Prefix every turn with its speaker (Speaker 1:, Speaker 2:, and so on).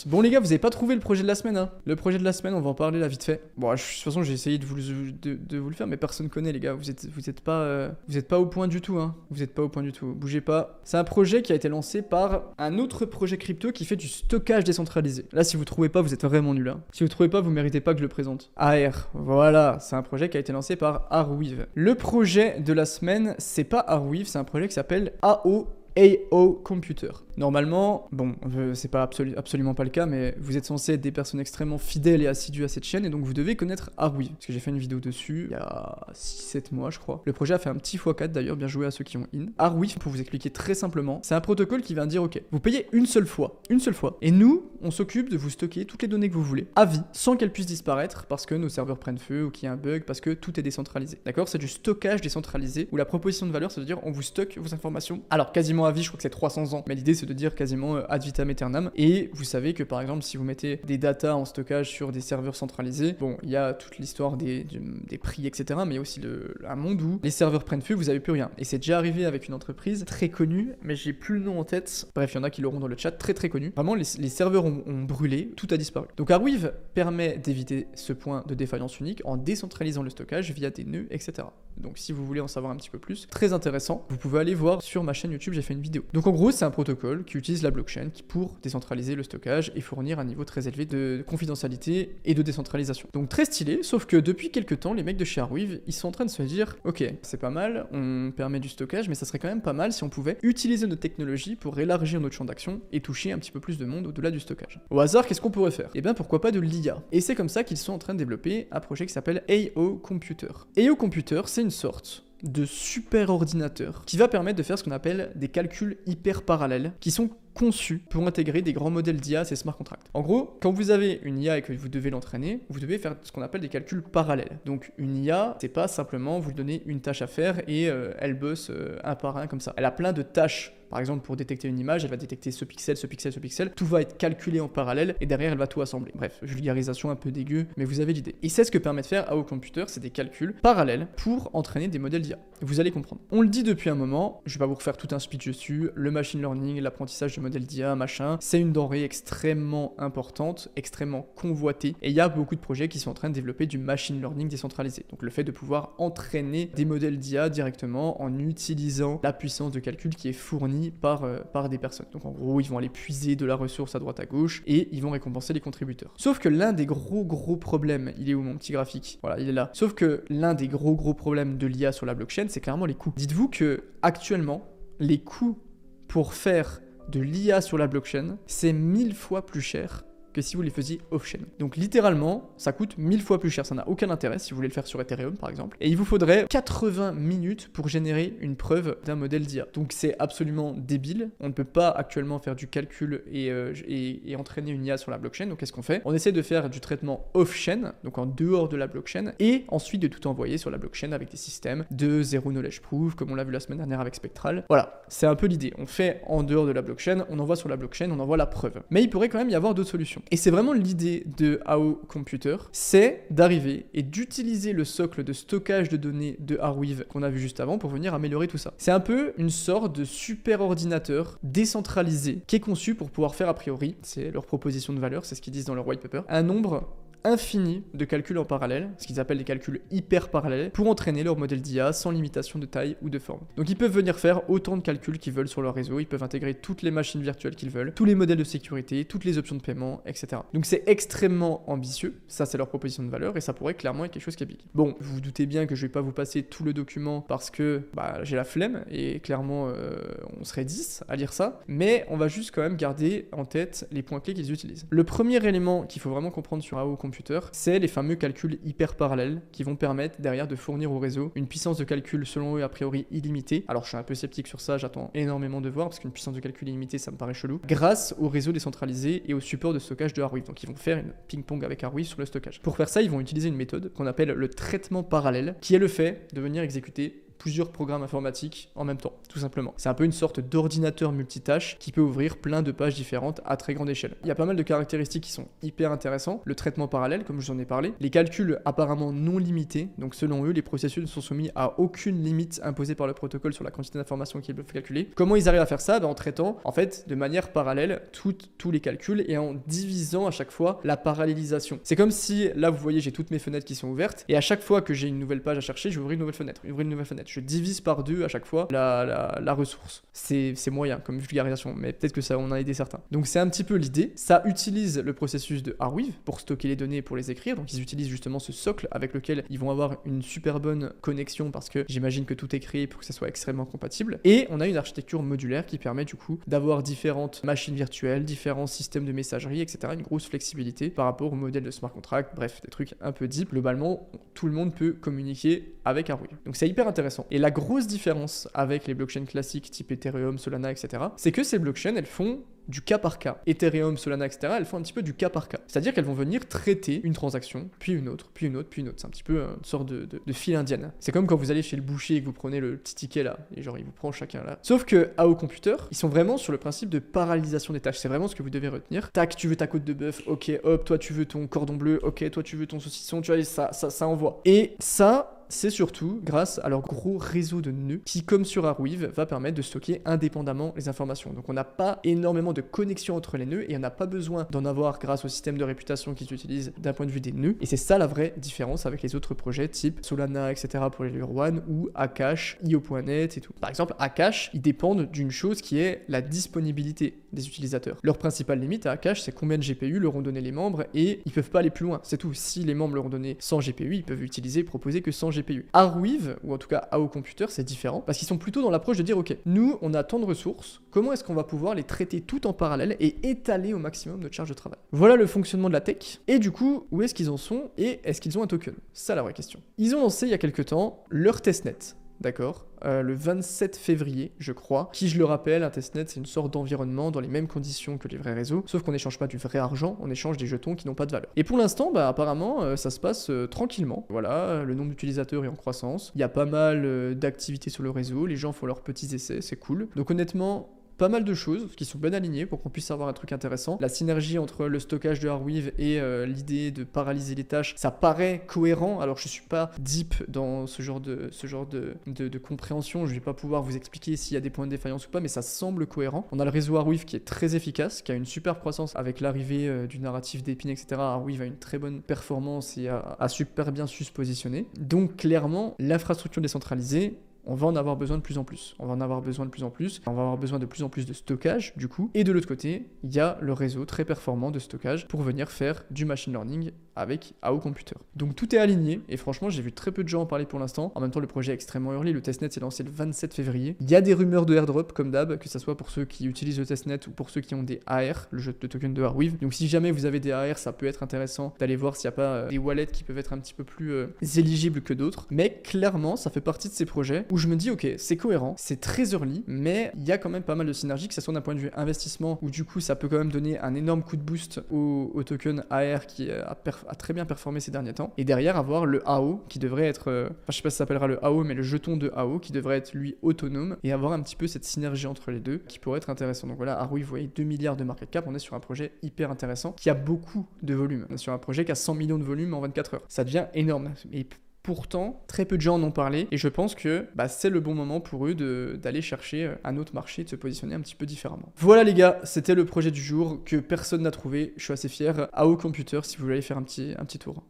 Speaker 1: Bon les gars, vous avez pas trouvé le projet de la semaine, hein? Le projet de la semaine, on va en parler là vite fait. Bon, de toute façon, j'ai essayé de vous le faire, mais personne connaît les gars. Vous êtes pas au point du tout, hein? Vous êtes pas au point du tout. Bougez pas. C'est un projet qui a été lancé par un autre projet crypto qui fait du stockage décentralisé. Là, si vous trouvez pas, vous êtes vraiment nul, hein? Si vous trouvez pas, vous méritez pas que je le présente. AR, voilà, c'est un projet qui a été lancé par Arweave. Le projet de la semaine, c'est pas Arweave, c'est un projet qui s'appelle AO Computer. Normalement, bon, c'est pas absolument pas le cas, mais vous êtes censé être des personnes extrêmement fidèles et assidues à cette chaîne, et donc vous devez connaître Arweave, parce que j'ai fait une vidéo dessus il y a 6-7 mois, je crois. Le projet a fait un petit x4 d'ailleurs, bien joué à ceux qui ont in. Arweave, pour vous expliquer très simplement, c'est un protocole qui vient dire, ok, vous payez une seule fois, et nous, on s'occupe de vous stocker toutes les données que vous voulez, à vie, sans qu'elles puissent disparaître, parce que nos serveurs prennent feu, ou qu'il y a un bug, parce que tout est décentralisé. D'accord? C'est du stockage décentralisé, où la proposition de valeur, c'est de dire, on vous stocke vos informations, alors quasiment à vie, je crois que c'est 300 ans, mais l'idée c'est de dire quasiment ad vitam aeternam. Et vous savez que par exemple, si vous mettez des datas en stockage sur des serveurs centralisés, bon, il y a toute l'histoire des prix, etc. Mais il y a aussi un monde où les serveurs prennent feu, vous avez plus rien. Et c'est déjà arrivé avec une entreprise très connue, mais j'ai plus le nom en tête. Bref, il y en a qui l'auront dans le chat, très très connu. Vraiment, les serveurs ont brûlé, tout a disparu. Donc Arweave permet d'éviter ce point de défaillance unique en décentralisant le stockage via des nœuds, etc. Donc si vous voulez en savoir un petit peu plus, très intéressant, vous pouvez aller voir sur ma chaîne YouTube, j'ai fait une vidéo. Donc en gros, c'est un protocole qui utilise la blockchain pour décentraliser le stockage et fournir un niveau très élevé de confidentialité et de décentralisation. Donc très stylé, sauf que depuis quelques temps, les mecs de chez Arweave, ils sont en train de se dire, ok, c'est pas mal, on permet du stockage, mais ça serait quand même pas mal si on pouvait utiliser notre technologie pour élargir notre champ d'action et toucher un petit peu plus de monde au-delà du stockage. Au hasard, qu'est-ce qu'on pourrait faire? Eh bien pourquoi pas de l'IA. Et c'est comme ça qu'ils sont en train de développer un projet qui s'appelle AO Computer. AO Computer, c'est une sorte de super ordinateur qui va permettre de faire ce qu'on appelle des calculs hyper parallèles qui sont conçus pour intégrer des grands modèles d'IA à ces smart contracts. En gros, quand vous avez une IA et que vous devez l'entraîner, vous devez faire ce qu'on appelle des calculs parallèles. Donc une IA, c'est pas simplement vous lui donner une tâche à faire et elle bosse un par un comme ça. Elle a plein de tâches. Par exemple, pour détecter une image, elle va détecter ce pixel, ce pixel, ce pixel. Tout va être calculé en parallèle et derrière, elle va tout assembler. Bref, vulgarisation un peu dégueu, mais vous avez l'idée. Et c'est ce que permet de faire AO Computer, c'est des calculs parallèles pour entraîner des modèles d'IA. Vous allez comprendre. On le dit depuis un moment, je vais pas vous refaire tout un speech dessus, le machine learning, l'apprentissage de modèles d'IA, machin, c'est une denrée extrêmement importante, extrêmement convoitée, et il y a beaucoup de projets qui sont en train de développer du machine learning décentralisé. Donc le fait de pouvoir entraîner des modèles d'IA directement en utilisant la puissance de calcul qui est fournie par des personnes. Donc en gros, ils vont aller puiser de la ressource à droite à gauche et ils vont récompenser les contributeurs. Sauf que l'un des gros problèmes, il est où mon petit graphique? Voilà, il est là. Sauf que l'un des gros problèmes de l'IA sur la blockchain, c'est clairement les coûts. Dites-vous que actuellement, les coûts pour faire de l'IA sur la blockchain, c'est 1000 fois plus cher que si vous les faisiez off-chain. Donc littéralement, ça coûte 1000 fois plus cher. Ça n'a aucun intérêt si vous voulez le faire sur Ethereum par exemple. Et il vous faudrait 80 minutes pour générer une preuve d'un modèle d'IA. Donc c'est absolument débile. On ne peut pas actuellement faire du calcul et entraîner une IA sur la blockchain. Donc qu'est-ce qu'on fait? On essaie de faire du traitement off-chain, donc en dehors de la blockchain, et ensuite de tout envoyer sur la blockchain avec des systèmes de zero knowledge proof, comme on l'a vu la semaine dernière avec Spectral. Voilà, c'est un peu l'idée. On fait en dehors de la blockchain, on envoie sur la blockchain, on envoie la preuve. Mais il pourrait quand même y avoir d'autres solutions. Et c'est vraiment l'idée de AO Computer, c'est d'arriver et d'utiliser le socle de stockage de données de Arweave qu'on a vu juste avant pour venir améliorer tout ça. C'est un peu une sorte de super ordinateur décentralisé qui est conçu pour pouvoir faire a priori, c'est leur proposition de valeur, c'est ce qu'ils disent dans leur white paper, un nombre infini de calculs en parallèle, ce qu'ils appellent des calculs hyper parallèles, pour entraîner leur modèle d'IA sans limitation de taille ou de forme. Donc ils peuvent venir faire autant de calculs qu'ils veulent sur leur réseau, ils peuvent intégrer toutes les machines virtuelles qu'ils veulent, tous les modèles de sécurité, toutes les options de paiement, etc. Donc c'est extrêmement ambitieux, ça c'est leur proposition de valeur, et ça pourrait clairement être quelque chose qui est big. Bon, vous vous doutez bien que je vais pas vous passer tout le document parce que j'ai la flemme, et clairement on serait 10 à lire ça, mais on va juste quand même garder en tête les points clés qu'ils utilisent. Le premier élément qu'il faut vraiment comprendre sur AO Computer, c'est les fameux calculs hyper parallèles qui vont permettre derrière de fournir au réseau une puissance de calcul selon eux a priori illimitée. Alors je suis un peu sceptique sur ça, j'attends énormément de voir parce qu'une puissance de calcul illimitée ça me paraît chelou. Grâce au réseau décentralisé et au support de stockage de Arweave. Donc ils vont faire une ping-pong avec Arweave sur le stockage. Pour faire ça, ils vont utiliser une méthode qu'on appelle le traitement parallèle qui est le fait de venir exécuter plusieurs programmes informatiques en même temps, tout simplement. C'est un peu une sorte d'ordinateur multitâche qui peut ouvrir plein de pages différentes à très grande échelle. Il y a pas mal de caractéristiques qui sont hyper intéressantes. Le traitement parallèle, comme je vous en ai parlé, les calculs apparemment non limités, donc selon eux, les processus ne sont soumis à aucune limite imposée par le protocole sur la quantité d'informations qu'ils peuvent calculer. Comment ils arrivent à faire ça? En traitant, en fait, de manière parallèle tous les calculs et en divisant à chaque fois la parallélisation. C'est comme si, là, vous voyez, j'ai toutes mes fenêtres qui sont ouvertes et à chaque fois que j'ai une nouvelle page à chercher, je vais ouvrir une nouvelle fenêtre. Je divise par deux à chaque fois la ressource. C'est moyen comme vulgarisation, mais peut-être que ça on a aidé certains. Donc c'est un petit peu l'idée. Ça utilise le processus de Arweave pour stocker les données et pour les écrire. Donc ils utilisent justement ce socle avec lequel ils vont avoir une super bonne connexion parce que j'imagine que tout est créé pour que ça soit extrêmement compatible. Et on a une architecture modulaire qui permet du coup d'avoir différentes machines virtuelles, différents systèmes de messagerie, etc. Une grosse flexibilité par rapport au modèle de smart contract. Bref, des trucs un peu deep. Globalement, tout le monde peut communiquer avec Arweave. Donc c'est hyper intéressant. Et la grosse différence avec les blockchains classiques type Ethereum, Solana, etc., c'est que ces blockchains, elles font du cas par cas. Ethereum, Solana, etc., elles font un petit peu du cas par cas. C'est-à-dire qu'elles vont venir traiter une transaction, puis une autre, puis une autre, puis une autre. C'est un petit peu une sorte de file indienne. C'est comme quand vous allez chez le boucher et que vous prenez le petit ticket là, et genre il vous prend chacun là. Sauf que AO Computer, ils sont vraiment sur le principe de parallélisation des tâches. C'est vraiment ce que vous devez retenir. Tac, tu veux ta côte de bœuf, ok, hop, toi tu veux ton cordon bleu, ok, toi tu veux ton saucisson, tu vois, ça envoie. Et ça, c'est surtout grâce à leur gros réseau de nœuds qui, comme sur Arweave, va permettre de stocker indépendamment les informations. Donc on n'a pas énormément de connexion entre les nœuds et on n'a pas besoin d'en avoir grâce au système de réputation qu'ils utilisent d'un point de vue des nœuds. Et c'est ça la vraie différence avec les autres projets type Solana, etc. pour les Layer 1 ou Akash, IO.net et tout. Par exemple, Akash, ils dépendent d'une chose qui est la disponibilité des utilisateurs. Leur principale limite à Akash, c'est combien de GPU leur ont donné les membres et ils peuvent pas aller plus loin. C'est tout. Si les membres leur ont donné 100 GPU, ils peuvent utiliser et proposer que 100 GPU. Arweave, ou en tout cas AO Computer, c'est différent parce qu'ils sont plutôt dans l'approche de dire ok, nous on a tant de ressources, comment est-ce qu'on va pouvoir les traiter tout en parallèle et étaler au maximum notre charge de travail. Voilà le fonctionnement de la tech. Et du coup, où est-ce qu'ils en sont et est-ce qu'ils ont un token? C'est ça la vraie question. Ils ont lancé il y a quelques temps leur testnet. D'accord, le 27 février, je crois, qui, je le rappelle, un testnet, c'est une sorte d'environnement dans les mêmes conditions que les vrais réseaux, sauf qu'on n'échange pas du vrai argent, on échange des jetons qui n'ont pas de valeur. Et pour l'instant, apparemment, ça se passe tranquillement. Voilà, le nombre d'utilisateurs est en croissance, il y a pas mal d'activités sur le réseau, les gens font leurs petits essais, c'est cool. Donc honnêtement, pas mal de choses qui sont bien alignées pour qu'on puisse avoir un truc intéressant. La synergie entre le stockage de Arweave et l'idée de paralyser les tâches, ça paraît cohérent. Alors je suis pas deep dans ce genre de compréhension, je vais pas pouvoir vous expliquer s'il y a des points de défaillance ou pas, mais ça semble cohérent. On a le réseau Arweave qui est très efficace, qui a une super croissance avec l'arrivée du narratif d'Epine, etc. Arweave a une très bonne performance et a super bien su se positionner. Donc clairement, l'infrastructure décentralisée, on va en avoir besoin de plus en plus. On va avoir besoin de plus en plus de stockage, du coup. Et de l'autre côté, il y a le réseau très performant de stockage pour venir faire du machine learning avec AO Computer. Donc tout est aligné, et franchement, j'ai vu très peu de gens en parler pour l'instant. En même temps, le projet est extrêmement early. Le testnet s'est lancé le 27 février. Il y a des rumeurs de airdrop, comme d'hab, que ce soit pour ceux qui utilisent le testnet ou pour ceux qui ont des AR, le token de Arweave. Donc si jamais vous avez des AR, ça peut être intéressant d'aller voir s'il n'y a pas des wallets qui peuvent être un petit peu plus éligibles que d'autres. Mais clairement, ça fait partie de ces projets où je me dis, ok, c'est cohérent, c'est très early, mais il y a quand même pas mal de synergies, que ce soit d'un point de vue investissement, où du coup, ça peut quand même donner un énorme coup de boost au token AR qui a très bien performé ces derniers temps. Et derrière, avoir le AO qui devrait être, je sais pas si ça s'appellera le AO, mais le jeton de AO qui devrait être lui autonome et avoir un petit peu cette synergie entre les deux qui pourrait être intéressant. Donc voilà, Arweave, vous voyez, 2 milliards de market cap, on est sur un projet hyper intéressant qui a beaucoup de volume. On est sur un projet qui a 100 millions de volume en 24 heures. Ça devient énorme. Et pourtant, très peu de gens en ont parlé et je pense que c'est le bon moment pour eux d'aller chercher un autre marché, de se positionner un petit peu différemment. Voilà les gars, c'était le projet du jour que personne n'a trouvé. Je suis assez fier. AO Computer, si vous voulez aller faire un petit tour.